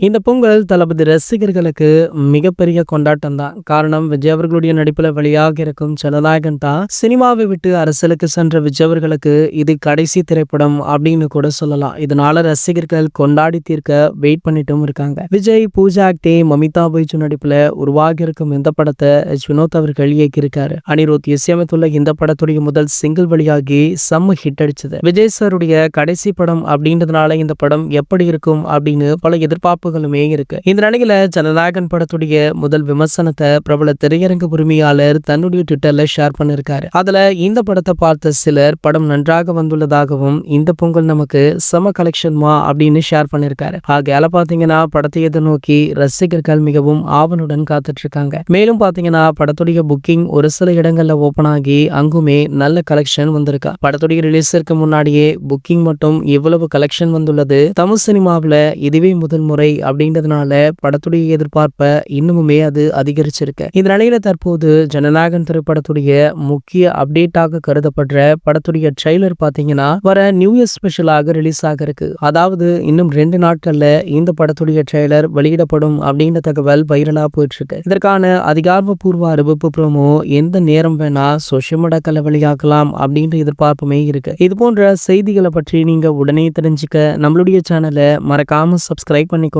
இந்த பொங்கல் தளபதி ரசிகர்களுக்கு மிகப்பெரிய கொண்டாட்டம் தான். காரணம், விஜய் அவர்களுடைய நடிப்புல வெளியாக இருக்கும் ஜனநாயகன் தான் சினிமாவை விட்டு அரசியலுக்கு சென்ற விஜய் அவர்களுக்கு இது கடைசி திரைப்படம் அப்படின்னு கூட சொல்லலாம். இதனால ரசிகர்கள் கொண்டாடி தீர்க்க வெயிட் பண்ணிட்டும் இருக்காங்க. விஜய், பூஜா ஆக்டே, மமிதா பைஜு நடிப்புல உருவாகி இருக்கும் இந்த படத்தை வினோத் அவர்கள் இயக்கியிருக்காரு. அனிருத் இசையமைத்துள்ள இந்த படத்துடைய முதல் சிங்கிள் வெளியாகி செம்ம ஹிட் அடிச்சது. விஜய் சாருடைய கடைசி படம் அப்படின்றதுனால இந்த படம் எப்படி இருக்கும் அப்படின்னு பல எதிர்பார்ப்புகளுமே இருக்கு. இந்த நிலையில ஜனநாயகன் படத்துடைய முதல் விமர்சனத்தை பிரபல திரையரங்கு உரிமையாளர் தன்னுடைய ட்விட்டர்ல ஷேர் பண்ணிருக்காரு. அதுல இந்த படத்தை பார்த்த சிலர் படம் நன்றாக வந்துள்ளதாகவும் இந்த பொங்கல் நமக்கு சம கலெக்ஷன்மா அப்படின்னு ஷேர் பண்ணிருக்காரு. ஆகையால பாத்தீங்கன்னா படத்தை எதிர்நோக்கி ரசிகர்கள் மிகவும் ஆவலுடன் காத்துட்டு இருக்காங்க. மேலும் பாத்தீங்கன்னா படத்துடைய புக்கிங் ஒரு சில இடங்கள்ல ஓபன் ஆகி அங்குமே நல்ல கலெக்ஷன் வந்திருக்கா. படத்துடைய ரிலீஸிற்கு முன்னாடியே புக்கிங் மட்டும் இவ்வளவு கலெக்ஷன் வந்துள்ளது தமிழ் சினிமாவில் இதுவே முதல் முறை அப்படின்றதுனால படத்துடைய எதிர்பார்ப்பை இன்னுமுமே அது அதிகரிச்சிருக்கு. இந்த நிலையில தற்போது ஜனநாயகன் திரைப்படத்துடைய முக்கிய அப்டேட்டாக கருதப்படுற படத்துடைய ட்ரெய்லர் பாத்தீங்கன்னா வர நியூ இயர் ஸ்பெஷலாக ரிலீஸ் ஆக இருக்கு. அதாவது இன்னும் 2 நாட்கள்ல இந்த படத்துடைய ட்ரெய்லர் வெளியிடப்படும் அப்படின்ற தகவல் வைரலா போயிட்டு இருக்கு. இதற்கான அதிகாரப்பூர்வ அறிவிப்பு ப்ரோமோ எந்த நேரம் வேணா சோஷியல் மீடியாக்களை வெளியாகலாம் அப்படின்ற எதிர்பார்ப்புமே இருக்கு. இது போன்ற செய்திகளை பற்றி நீங்க உடனே தெரிஞ்சுக்க நம்மளுடைய சேனலை மறக்காம சப்ஸ்கிரைப் பண்ணிக்கோங்க.